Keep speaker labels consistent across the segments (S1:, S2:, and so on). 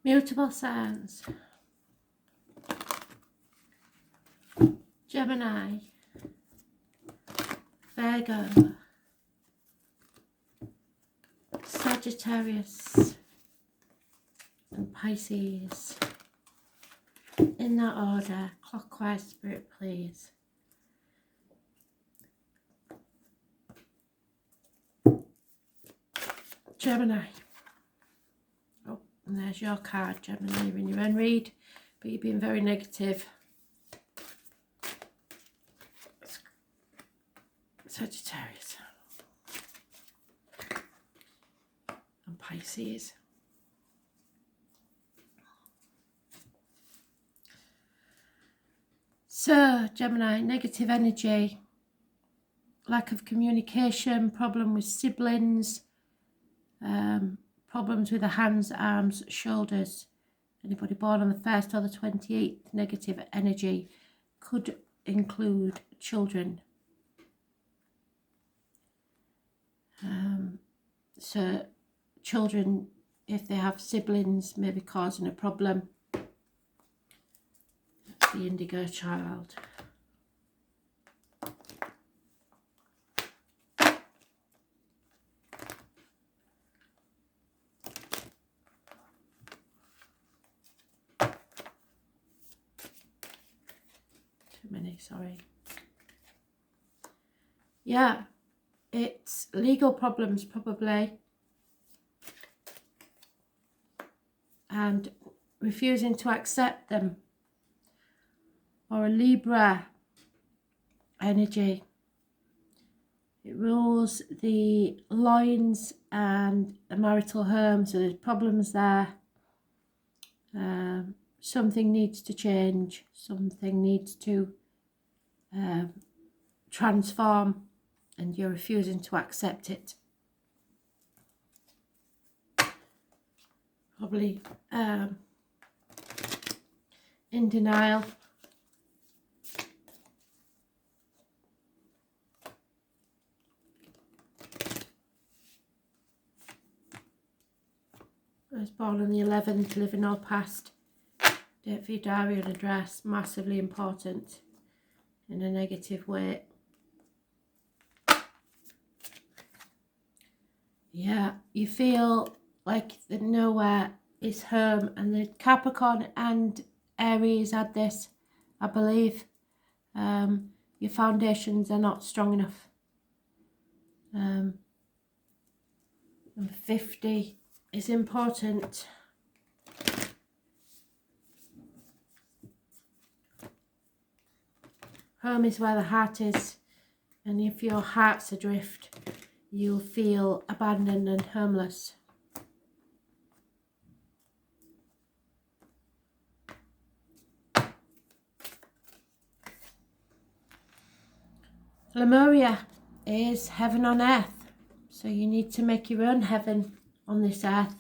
S1: Mutable signs. Gemini, Virgo, Sagittarius and Pisces. In that order, clockwise, Spirit, please. Gemini. Oh, and there's your card, Gemini. You're in your own read, but you've been very negative. Sagittarius and Pisces. So, Gemini, negative energy, lack of communication, problem with siblings, problems with the hands, arms, shoulders. Anybody born on the 1st or the 28th, negative energy could include children. So children, if they have siblings, may be causing a problem. The indigo child. Too many, sorry. Yeah, it's legal problems probably. And refusing to accept them. Or a Libra energy. It rules the loins and the marital home, so there's problems there. Something needs to change, something needs to transform, and you're refusing to accept it. Probably in denial. I was born on the 11th, living all past. Date for your diary and address, massively important in a negative way. Yeah, you feel like the nowhere is home, and the Capricorn and Aries had this, I believe. Your foundations are not strong enough. Number 50 is important. Home is where the heart is, and if your heart's adrift, you'll feel abandoned and homeless. Lemuria is heaven on earth, so you need to make your own heaven on this earth.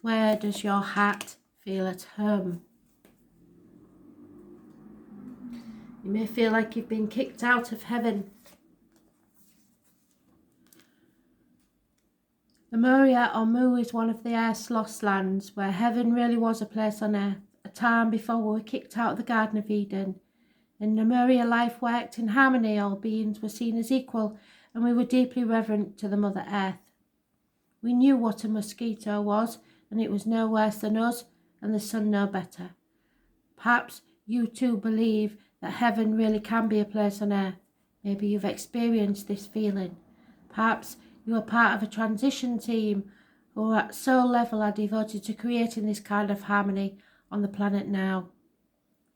S1: Where does your heart feel at home? You may feel like you've been kicked out of heaven. Lemuria or Mu is one of the earth's lost lands, where heaven really was a place on earth, a time before we were kicked out of the Garden of Eden. In Lemuria, life worked in harmony, all beings were seen as equal, and we were deeply reverent to the Mother Earth. We knew what a mosquito was, and it was no worse than us, and the sun no better. Perhaps you too believe that heaven really can be a place on earth. Maybe you've experienced this feeling. Perhaps you are part of a transition team who at soul level are devoted to creating this kind of harmony on the planet now.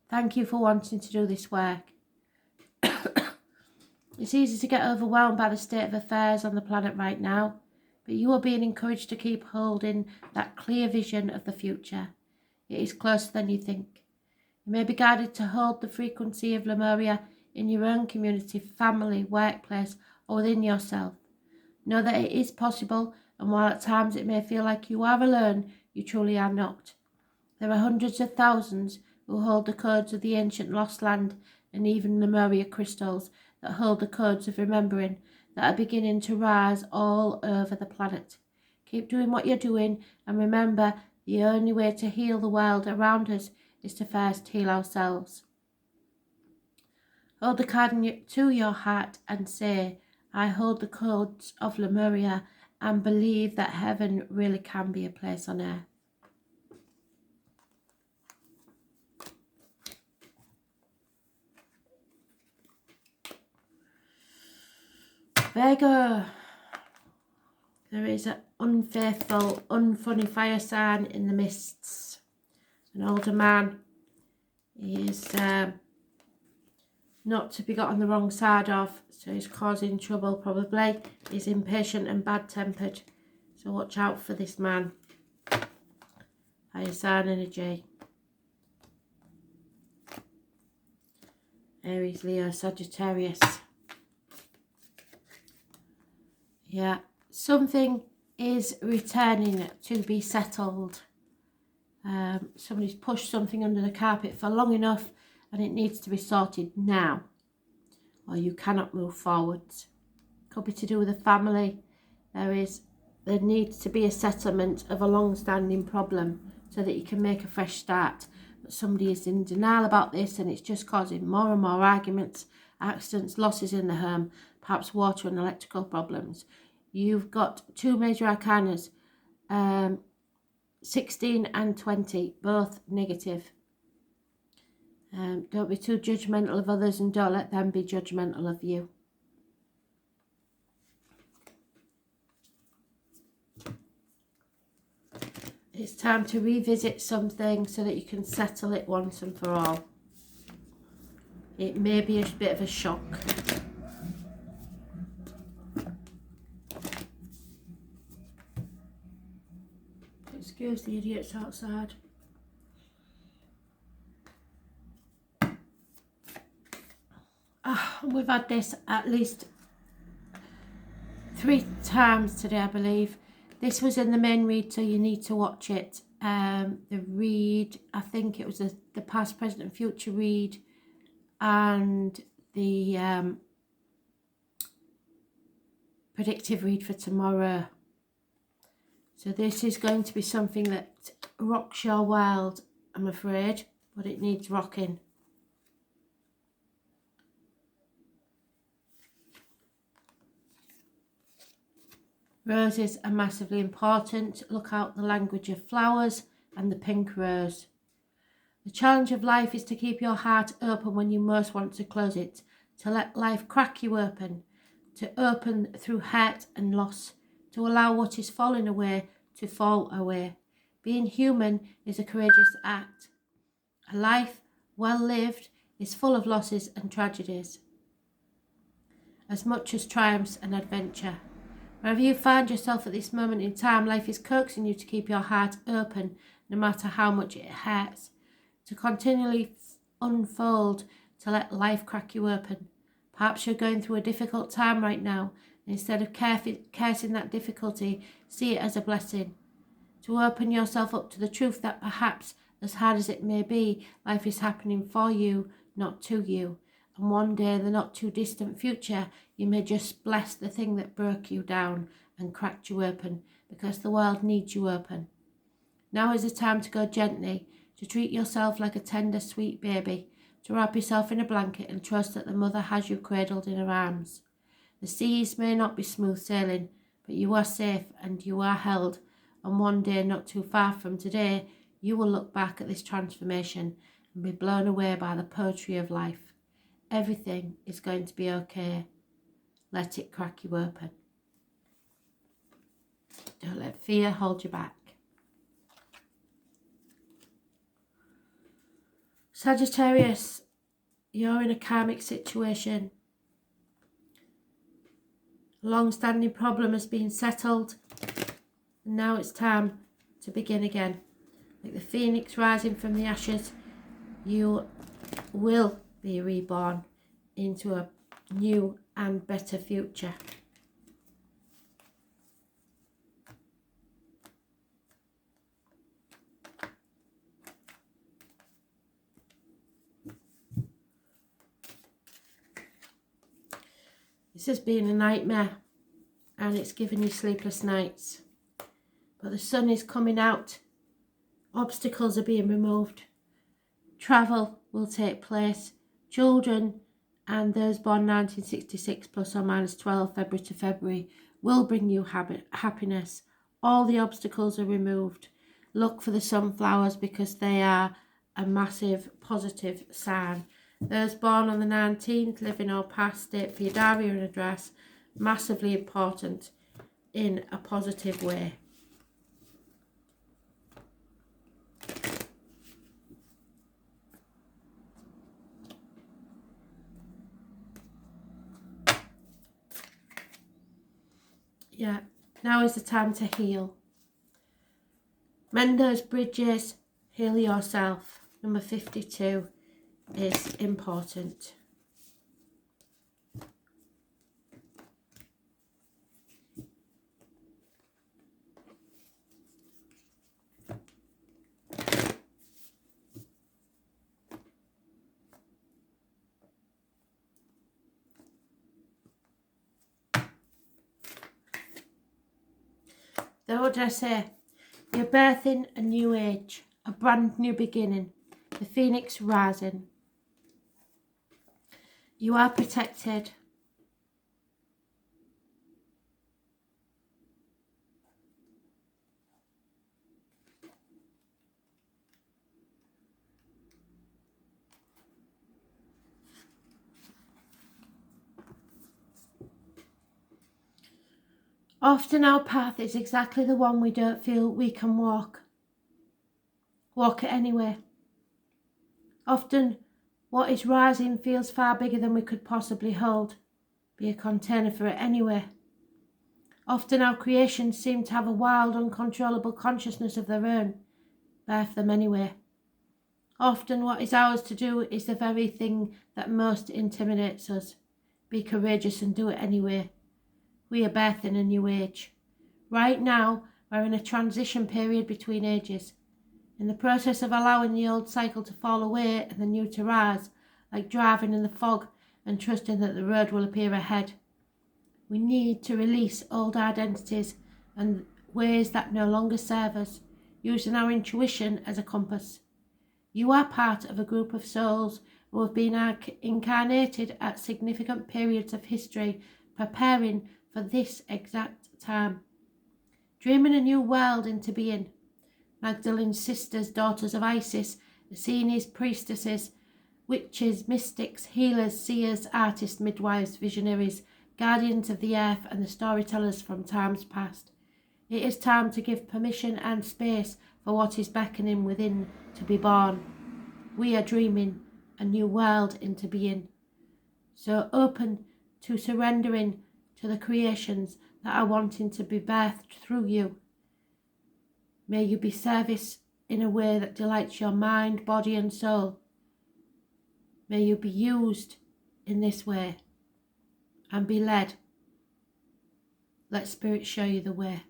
S1: Thank you for wanting to do this work. It's easy to get overwhelmed by the state of affairs on the planet right now, but you are being encouraged to keep holding that clear vision of the future. It is closer than you think. You may be guided to hold the frequency of Lemuria in your own community, family, workplace, or within yourself. Know that it is possible, and while at times it may feel like you are alone, you truly are not. There are hundreds of thousands who hold the codes of the ancient lost land, and even Lemuria crystals that hold the codes of remembering that are beginning to rise all over the planet. Keep doing what you're doing, and remember that The only way to heal the world around us is to first heal ourselves. Hold the card to your heart and say, I hold the codes of Lemuria and believe that heaven really can be a place on earth. Virgo, there is an unfaithful, unfunny fire sign in the mists. An older man. He is not to be got on the wrong side of, so he's causing trouble probably. He's impatient and bad-tempered, so watch out for this man. Fire sign energy. Aries, Leo, Sagittarius. Yeah, something is returning to be settled. Somebody's pushed something under the carpet for long enough and it needs to be sorted now, or you cannot move forwards. Could be to do with a family. There needs to be a settlement of a long-standing problem so that you can make a fresh start. But somebody is in denial about this and it's just causing more and more arguments, accidents, losses in the home, perhaps water and electrical problems. You've got two major arcanas, 16 and 20, both negative. Don't be too judgmental of others and don't let them be judgmental of you. It's time to revisit something so that you can settle it once and for all. It may be a bit of a shock. Excuse the idiots outside. We've had this at least 3 times today, I believe. This was in the main read, so you need to watch it. The read, I think it was the past, present and future read, and the predictive read for tomorrow. So this is going to be something that rocks your world, I'm afraid, but it needs rocking. Roses are massively important. Look out the language of flowers and the pink rose. The challenge of life is to keep your heart open when you most want to close it, to let life crack you open, to open through hurt and loss, to allow what is falling away to fall away. Being human is a courageous act. A life well lived is full of losses and tragedies, as much as triumphs and adventure. Wherever you find yourself at this moment in time, life is coaxing you to keep your heart open, no matter how much it hurts, to continually unfold, to let life crack you open. Perhaps you're going through a difficult time right now, and instead of cursing that difficulty, see it as a blessing. To open yourself up to the truth that perhaps, as hard as it may be, life is happening for you, not to you. And one day, in the not too distant future, you may just bless the thing that broke you down and cracked you open, because the world needs you open. Now is the time to go gently, to treat yourself like a tender, sweet baby, to wrap yourself in a blanket and trust that the mother has you cradled in her arms. The seas may not be smooth sailing, but you are safe and you are held, and one day not too far from today, you will look back at this transformation and be blown away by the poetry of life. Everything is going to be okay. Let it crack you open. Don't let fear hold you back. Sagittarius, you're in a karmic situation. A long-standing problem has been settled, and now it's time to begin again. Like the phoenix rising from the ashes, you will be reborn into a new and better future. This has been a nightmare and it's given you sleepless nights. But the sun is coming out Obstacles are being removed. Travel will take place. Children and those born 1966 plus or minus 12 February to February will bring you happiness. All the obstacles are removed. Look for the sunflowers because they are a massive positive sign. Those born on the 19th, living or past it for your diary and address, massively important in a positive way. Yeah, now is the time to heal. Mend those bridges, heal yourself. Number 52 is important. Though what did I say? You're birthing a new age, a brand new beginning, the phoenix rising. You are protected. Often our path is exactly the one we don't feel we can walk. Walk it anyway. Often what is rising feels far bigger than we could possibly hold. Be a container for it anyway. Often our creations seem to have a wild, uncontrollable consciousness of their own. Birth them anyway. Often what is ours to do is the very thing that most intimidates us. Be courageous and do it anyway. We are birthing a new age. Right now, we're in a transition period between ages. In the process of allowing the old cycle to fall away and the new to rise, like driving in the fog and trusting that the road will appear ahead. We need to release old identities and ways that no longer serve us, using our intuition as a compass. You are part of a group of souls who have been incarnated at significant periods of history, preparing for this exact time. Dreaming a new world into being. Magdalene's sisters, daughters of Isis, Essenes, priestesses, witches, mystics, healers, seers, artists, midwives, visionaries, guardians of the earth and the storytellers from times past. It is time to give permission and space for what is beckoning within to be born. We are dreaming a new world into being. So open to surrendering to the creations that are wanting to be birthed through you. May you be service in a way that delights your mind, body and soul. May you be used in this way and be led. Let Spirit show you the way.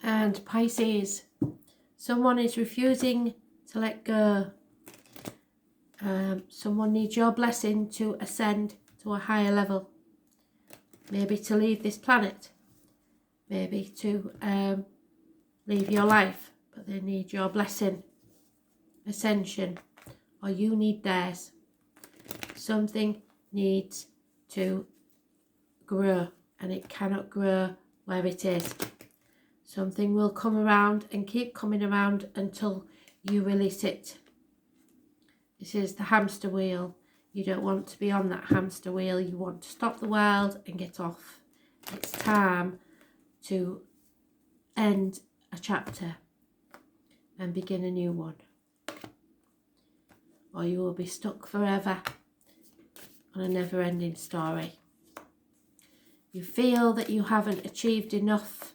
S1: And Pisces, someone is refusing to let go. Someone needs your blessing to ascend to a higher level. Maybe to leave this planet. Maybe to leave your life. But they need your blessing. Ascension. Or you need theirs. Something needs to grow. And it cannot grow where it is. Something will come around and keep coming around until you release it. This is the hamster wheel. You don't want to be on that hamster wheel. You want to stop the world and get off. It's time to end a chapter and begin a new one. Or you will be stuck forever on a never-ending story. You feel that you haven't achieved enough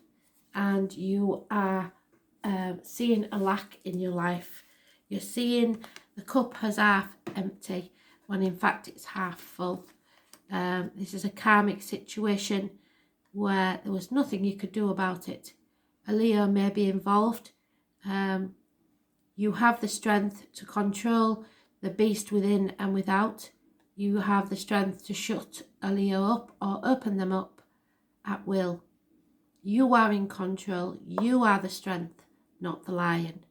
S1: and you are seeing a lack in your life. You're seeing the cup as half empty when in fact it's half full. This is a karmic situation where there was nothing you could do about it. A Leo may be involved. You have the strength to control the beast within and without. you have the strength to shut a Leo up or open them up at will. You are in control. You are the strength, not the lion.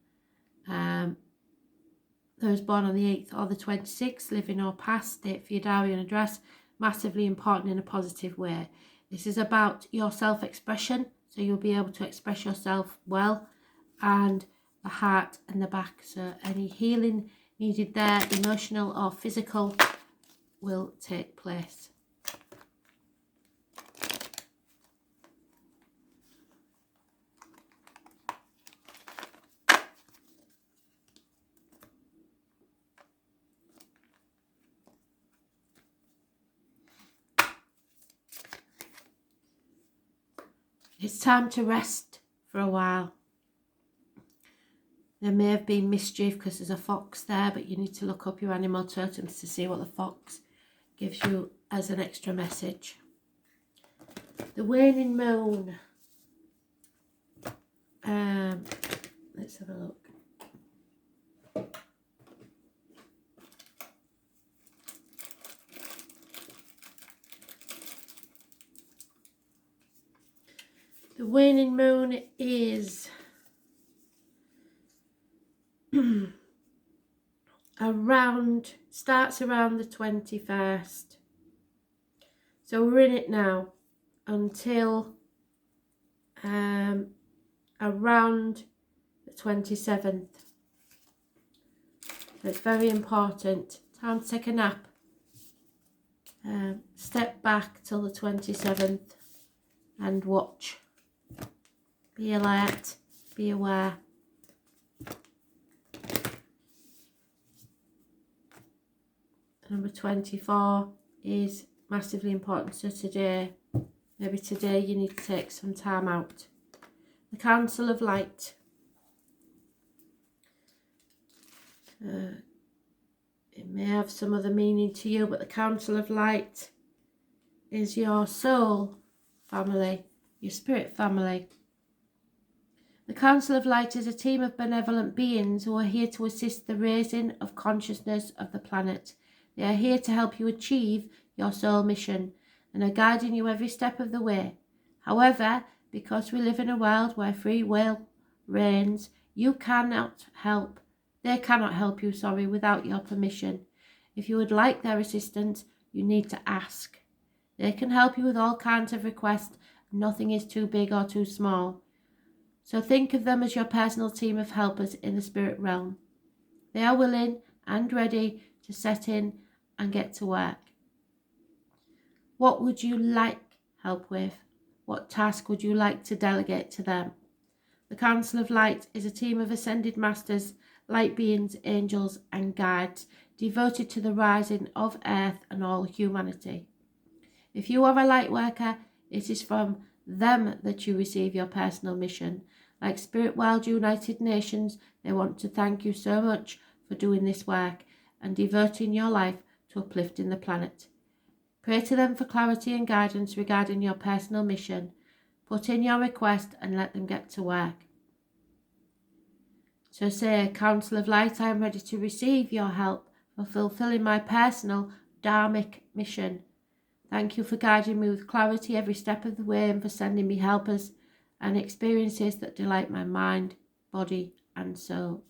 S1: Those born on the 8th or the 26th, living or past, date for your diary and address, massively important in a positive way. This is about your self-expression, so you'll be able to express yourself well, and the heart and the back. So any healing needed there, emotional or physical, will take place. It's time to rest for a while. There may have been mischief because there's a fox there, but you need to look up your animal totems to see what the fox gives you as an extra message. The waning moon. Let's have a look. The waning moon is starts around the 21st. So we're in it now until around the 27th. So it's very important. Time to take a nap. Step back till the 27th and watch. Be alert, be aware. Number 24 is massively important. So maybe today you need to take some time out. The Council of Light. It may have some other meaning to you, but the Council of Light is your soul family, your spirit family. The Council of Light is a team of benevolent beings who are here to assist the raising of consciousness of the planet. They are here to help you achieve your soul mission and are guiding you every step of the way. However, because we live in a world where free will reigns, they cannot help you, without your permission. If you would like their assistance, you need to ask. They can help you with all kinds of requests. Nothing is too big or too small. So think of them as your personal team of helpers in the spirit realm. They are willing and ready to set in and get to work. What would you like help with? What task would you like to delegate to them? The Council of Light is a team of ascended masters, light beings, angels and guides, devoted to the rising of earth and all humanity. If you are a light worker, it is from them that you receive your personal mission. Like Spirit World United Nations, they want to thank you so much for doing this work and devoting your life to uplifting the planet. Pray to them for clarity and guidance regarding your personal mission. Put in your request and let them get to work. So say, Council of Light, I am ready to receive your help for fulfilling my personal dharmic mission. Thank you for guiding me with clarity every step of the way and for sending me helpers and experiences that delight my mind, body and soul.